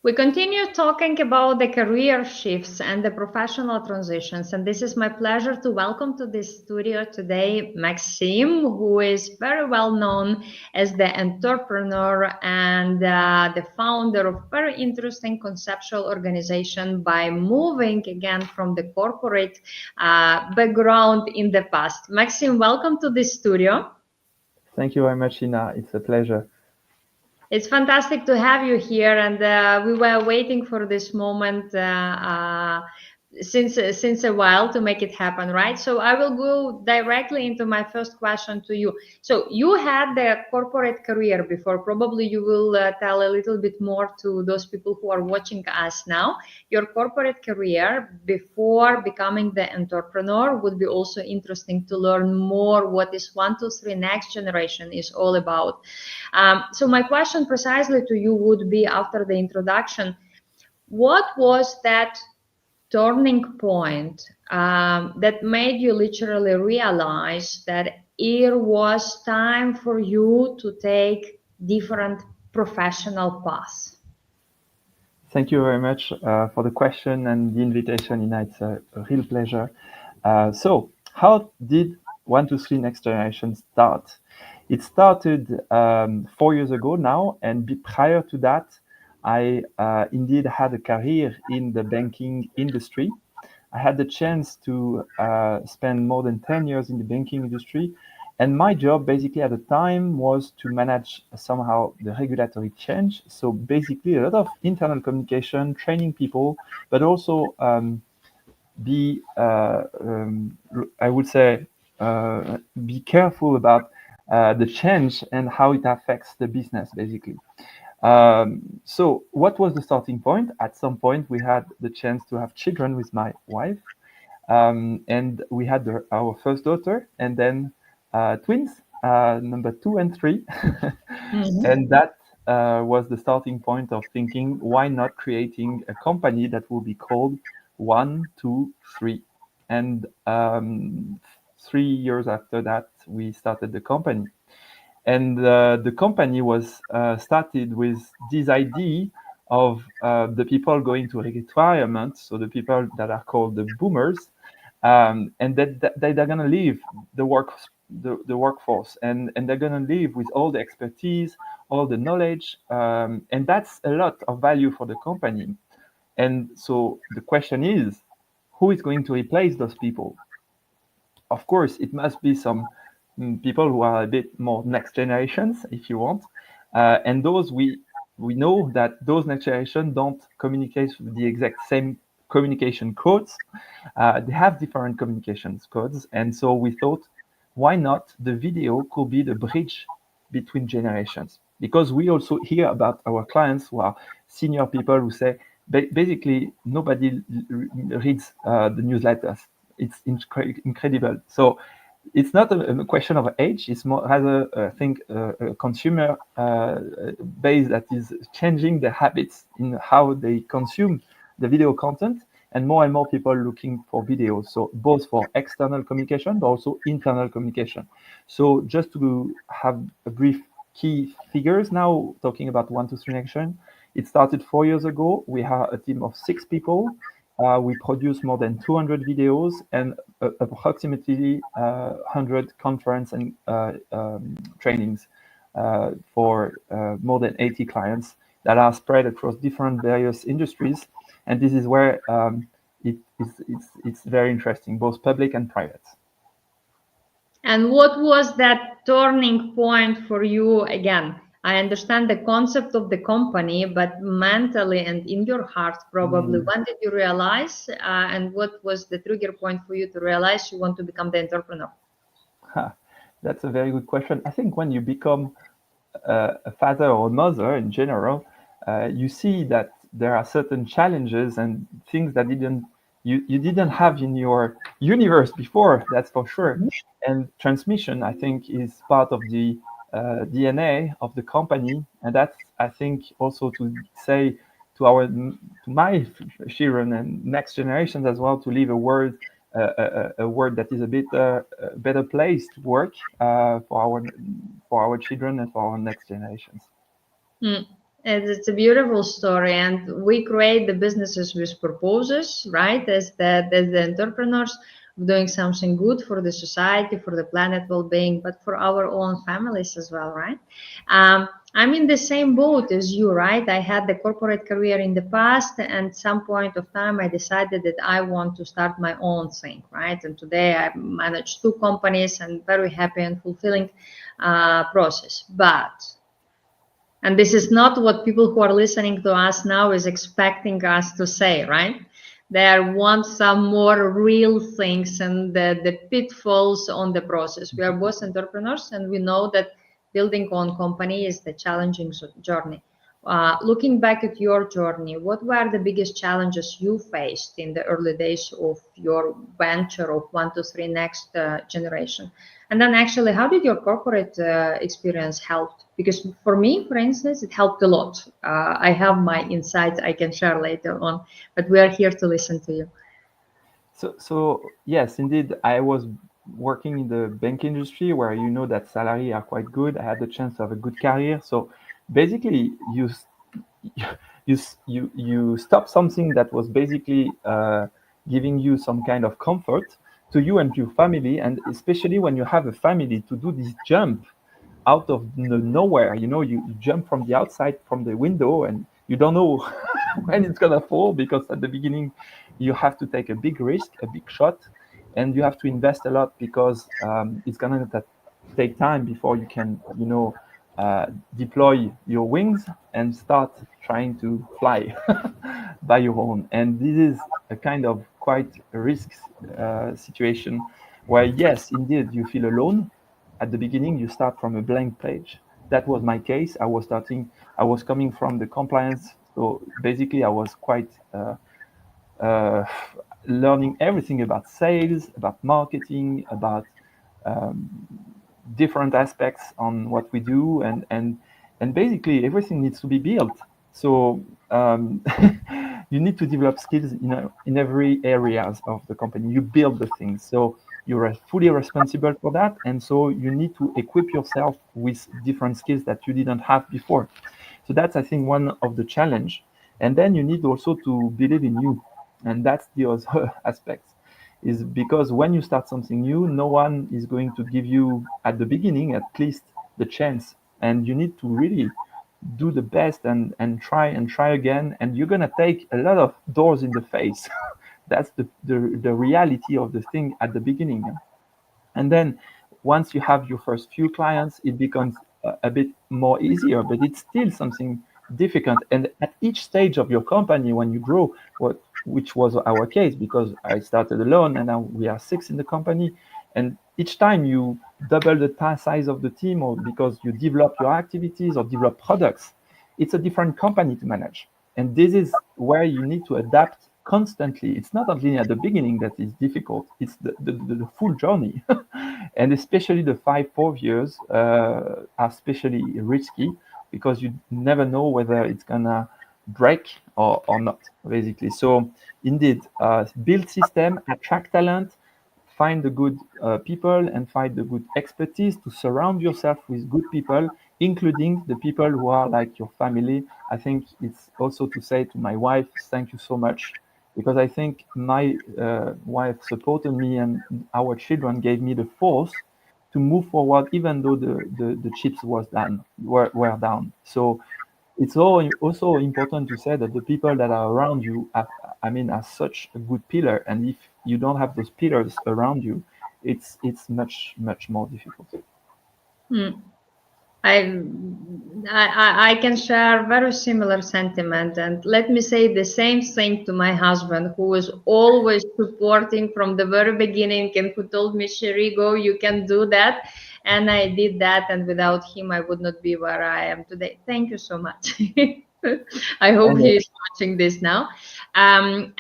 We continue talking about the career shifts and the professional transitions. And this is my pleasure to welcome to this studio today Maxime, who is very well known as the entrepreneur and the founder of very interesting conceptual organization by moving again from the corporate background in the past. Maxime, welcome to this studio. Thank you very much, Ina. It's a pleasure. It's fantastic to have you here, and we were waiting for this moment since a while to make it happen, right? So I will go directly into my first question to you. So you had the corporate career before. Probably you will tell a little bit more to those people who are watching us now. Your corporate career before becoming the entrepreneur would be also interesting to learn more what is 1, 2, 3 next generation is all about. So my question precisely to you would be after the introduction, what was that turning point that made you literally realize that it was time for you to take different professional paths? Thank you very much for the question and the invitation, Ina. It's a real pleasure. So, how did 1, 2, 3 Next Generation start? It started 4 years ago now, and prior to that, I indeed had a career in the banking industry. I had the chance to spend more than 10 years in the banking industry. And my job basically at the time was to manage somehow the regulatory change. So basically a lot of internal communication, training people, but also be, I would say, be careful about the change and how it affects the business basically. So what was the starting point? At some point, we had the chance to have children with my wife, and we had our first daughter, and then twins, number 2 and 3, Mhm. and that was the starting point of thinking, why not creating a company that will be called 1, 2, 3, and 3 years after that, we started the company. And the company was started with this idea of the people going to retirement, so the people that are called the boomers, and that they're going to leave the workforce, and they're going to leave with all the expertise, all the knowledge, and that's a lot of value for the company. And so the question is, who is going to replace those people? Of course, it must be some people who are a bit more next generations, if you want, and those we know that those next generation don't communicate with the exact same communication codes. They have different communications codes, and so we thought, why not the video could be the bridge between generations? Because we also hear about our clients who are senior people who say, basically nobody reads the newsletters. It's incredible. So it's not a question of age. It's more rather, I think, a consumer base that is changing the habits in how they consume the video content, and more people looking for videos. So both for external communication, but also internal communication. So just to have a brief key figures now, talking about 1, 2, 3 Action, it started 4 years ago. We have a team of 6 people. We produce more than 200 videos and approximately 100 conference and trainings for more than 80 clients that are spread across different various industries. And this is where it's very interesting, both public and private. And what was that turning point for you again? I understand the concept of the company, but mentally and in your heart, probably, Mm. when did you realize, and what was the trigger point for you to realize you want to become the entrepreneur? That's a very good question. I think when you become a father or a mother in general, you see that there are certain challenges and things that you didn't have in your universe before. That's for sure. And transmission, I think, is part of the DNA of the company, and that's, I think, also to say to my children and next generations as well, to leave a word that is a bit a better place to work for our children and for our next generations. Mm. It's a beautiful story, and we create the businesses with purposes, right? As the entrepreneurs, doing something good for the society, for the planet well-being, but for our own families as well, right? I'm in the same boat as you, right? I had the corporate career in the past, and some point of time I decided that I want to start my own thing, right? And today I manage two companies and very happy and fulfilling process, but and this is not what people who are listening to us now is expecting us to say, right? They want some more real things and the pitfalls on the process. We are both entrepreneurs and we know that building own company is the challenging journey. Looking back at your journey, what were the biggest challenges you faced in the early days of your venture of 1 to 3 next generation? And then actually, how did your corporate experience help? Because for me, for instance, it helped a lot. I have my insights I can share later on, but we are here to listen to you. So yes, indeed, I was working in the bank industry where you know that salary are quite good. I had the chance to have a good career. So basically, you stop something that was basically giving you some kind of comfort to you and your family, and especially when you have a family, to do this jump out of nowhere. You jump from the outside from the window, and you don't know when it's gonna fall, because at the beginning you have to take a big risk, a big shot, and you have to invest a lot, because it's gonna take time before you can deploy your wings and start trying to fly by your own. And this is a kind of quite a risk situation where, yes, indeed, you feel alone. At the beginning, you start from a blank page. That was my case. I was coming from the compliance. So basically, I was quite uh, learning everything about sales, about marketing, about um, different aspects on what we do, and basically everything needs to be built. So you need to develop skills in every areas of the company. You build the things, so you're fully responsible for that, and so you need to equip yourself with different skills that you didn't have before. So that's, I think, one of the challenge. And then you need also to believe in you, and that's the other aspect, is because when you start something new, no one is going to give you at the beginning at least the chance, and you need to really do the best and try again, and you're going to take a lot of doors in the face. That's the reality of the thing at the beginning. And then once you have your first few clients, it becomes a bit more easier, but it's still something difficult. And at each stage of your company, when you grow, which was our case, because I started alone and now we are 6 in the company. And each time you double the size of the team, or because you develop your activities or develop products, it's a different company to manage. And this is where you need to adapt constantly. It's not only at the beginning that is difficult, it's the full journey. And especially the 5 4 years are especially risky, because you never know whether it's gonna break or not, basically. So indeed, build system, attract talent, find the good people, and find the good expertise to surround yourself with good people, including the people who are like your family. I think it's also to say to my wife, thank you so much, because I think my wife supported me, and our children gave me the force to move forward, even though the chips were down. So it's also important to say that the people that are around you are such a good pillar, and if you don't have those pillars around you, it's much more difficult. Hmm. I, I can share very similar sentiment, and let me say the same thing to my husband, who was always supporting from the very beginning, and who told me, "Sherry, go, you can do that," and I did that, and without him, I would not be where I am today. Thank you so much. I hope And he is watching this now. And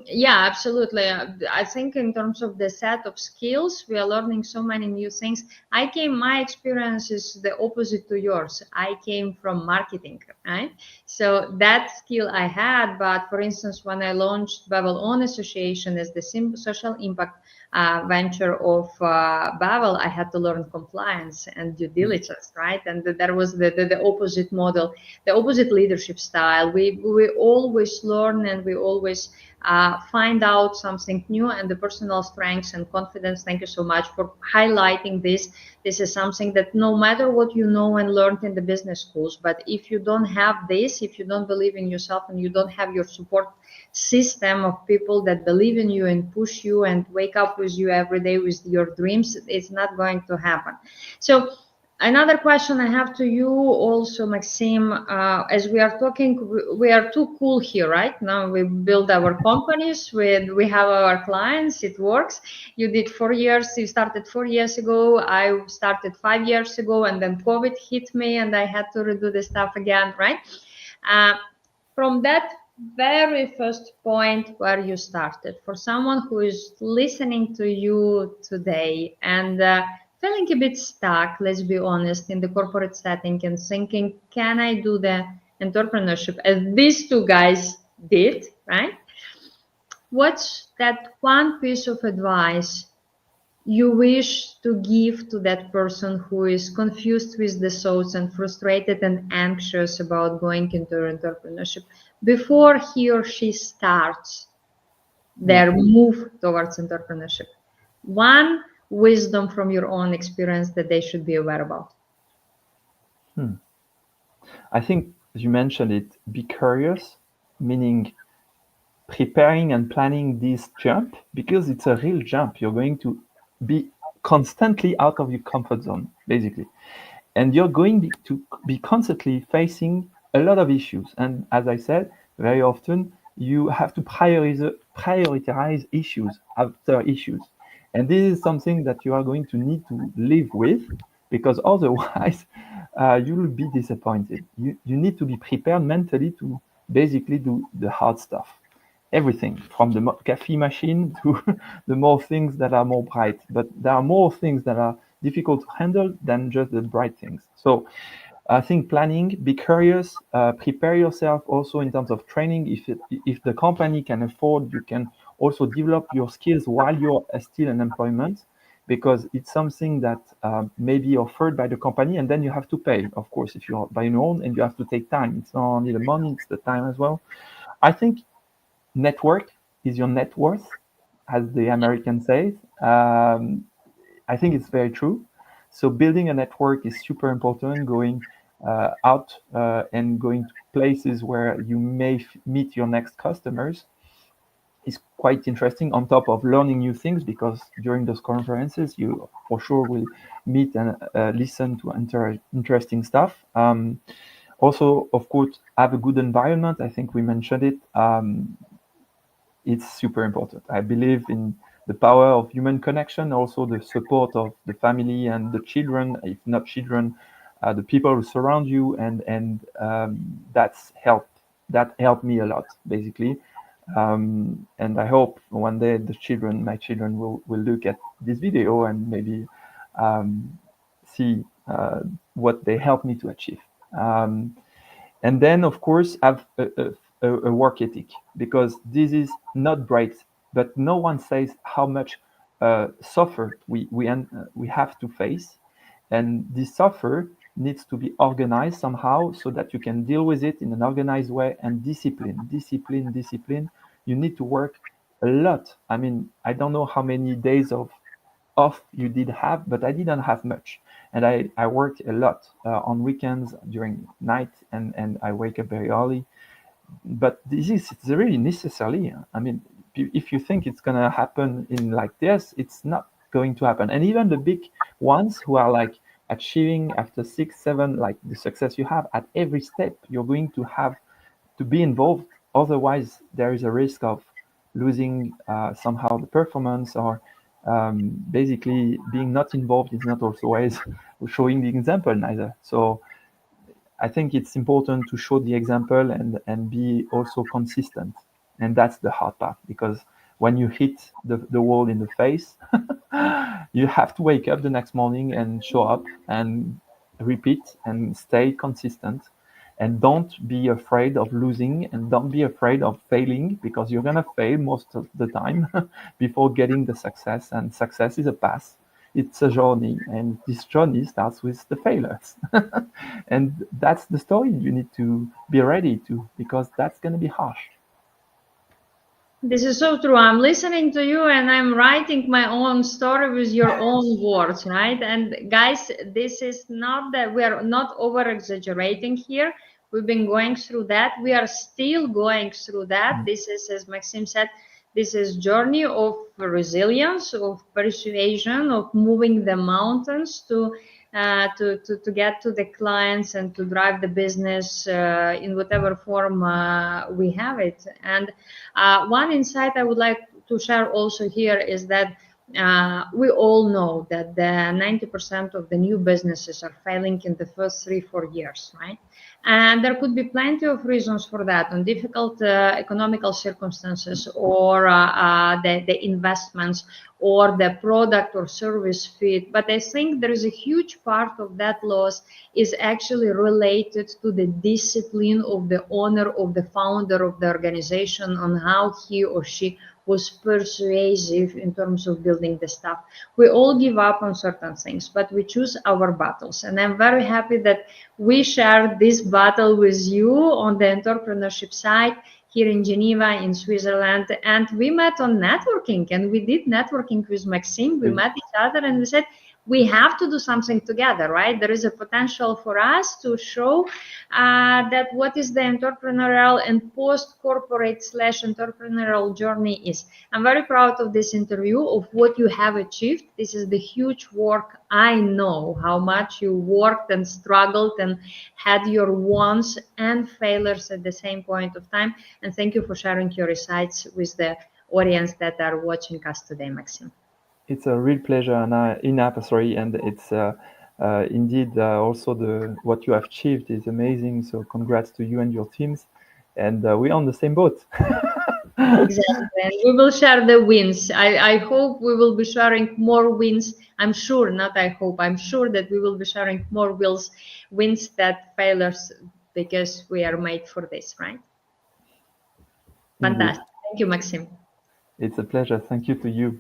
yeah, absolutely. I think in terms of the set of skills, we are learning so many new things. My experience is the opposite to yours. I came from marketing, right? So that skill I had, but for instance, when I launched Bevel ON Association as the social impact venture of Bevel, I had to learn compliance and due diligence, right? And that was the opposite model, the opposite leadership style. We always learn and we always find out something new, and the personal strengths and confidence. Thank you so much for highlighting this. This is something that no matter what you know and learned in the business schools, but if you don't have this, if you don't believe in yourself and you don't have your support system of people that believe in you and push you and wake up with you every day with your dreams, it's not going to happen. So another question I have to you also, Maxime, as we are talking, we are too cool here, right? Now we build our companies, we have our clients, it works. You did 4 years, you started 4 years ago, I started 5 years ago, and then COVID hit me and I had to redo the stuff again, right? Uh, from that very first point where you started, for someone who is listening to you today and feeling a bit stuck, let's be honest, in the corporate setting and thinking, can I do the entrepreneurship as these two guys did, right? What's that one piece of advice you wish to give to that person who is confused with the thoughts and frustrated and anxious about going into entrepreneurship before he or she starts Yeah. their move towards entrepreneurship? One wisdom from your own experience that they should be aware about. I think you mentioned it, be curious, meaning preparing and planning this jump, because it's a real jump. You're going to be constantly out of your comfort zone, basically. And you're going to be constantly facing a lot of issues. And as I said, very often you have to prioritize issues after issues. And this is something that you are going to need to live with, because otherwise you will be disappointed. You need to be prepared mentally to basically do the hard stuff. Everything from the coffee machine to the more things that are more bright. But there are more things that are difficult to handle than just the bright things. So I think planning, be curious, prepare yourself also in terms of training. If the company can afford, you can also develop your skills while you're still in employment, because it's something that may be offered by the company, and then you have to pay, of course, if you're by your own, and you have to take time. It's not only the money, it's the time as well. I think network is your net worth, as the American says. I think it's very true. So building a network is super important. Going out and going to places where you may meet your next customers is quite interesting. On top of learning new things, because during those conferences you for sure will meet and listen to interesting stuff. Also, of course, have a good environment. I think we mentioned it. It's super important. I believe in the power of human connection, also the support of the family and the children, if not children, the people who surround you, and that helped me a lot, basically. And I hope one day my children will look at this video and maybe see what they helped me to achieve. And then, of course, have a work ethic, because this is not great, but no one says how much suffer we have to face, and this suffer needs to be organized somehow so that you can deal with it in an organized way. And discipline. You need to work a lot. I mean, I don't know how many days of off you did have, but I didn't have much. And I worked a lot on weekends, during night, and I wake up very early. But it's really necessary. I mean, if you think it's going to happen in like this, it's not going to happen. And even the big ones who are like achieving after 6, 7, like the success you have, at every step, you're going to have to be involved. Otherwise, there is a risk of losing somehow the performance, or basically being not involved is not also always showing the example neither. So I think it's important to show the example and be also consistent. And that's the hard part, because when you hit the wall in the face, you have to wake up the next morning and show up and repeat and stay consistent. And don't be afraid of losing, and don't be afraid of failing, because you're going to fail most of the time before getting the success. And success is a path. It's a journey, and this journey starts with the failures. And that's the story you need to be ready to, because that's going to be harsh. This is so true. I'm listening to you and I'm writing my own story with your own words, right? And guys, this is not that we are not over exaggerating here. We've been going through that. We are still going through that. This is, as Maxime said, this is journey of resilience, of persuasion, of moving the mountains to get to the clients and to drive the business in whatever form we have it. And one insight I would like to share also here is that we all know that the 90% of the new businesses are failing in the first 3-4 years, right? And there could be plenty of reasons for that, on difficult economical circumstances, or the investments, or the product or service fit. But I think there is a huge part of that loss is actually related to the discipline of the owner, of the founder of the organization, on how he or she was persuasive in terms of building the stuff. We all give up on certain things, but we choose our battles. And I'm very happy that we shared this battle with you on the entrepreneurship side here in Geneva, in Switzerland. And we met on networking, and we did networking with Maxime. We met each other and we said, we have to do something together, right? There is a potential for us to show that what is the entrepreneurial and post-corporate / entrepreneurial journey is. I'm very proud of this interview, of what you have achieved. This is the huge work. I know how much you worked and struggled and had your wants and failures at the same point of time. And thank you for sharing your insights with the audience that are watching us today, Maxime. It's a real pleasure, Inna, and it's indeed also what you have achieved is amazing. So congrats to you and your teams, and we're on the same boat. Exactly. And we will share the wins. I hope we will be sharing more wins. I'm sure, not I hope, I'm sure that we will be sharing more wins that failures, because we are made for this, right? Indeed. Fantastic. Thank you, Maxime. It's a pleasure. Thank you to you.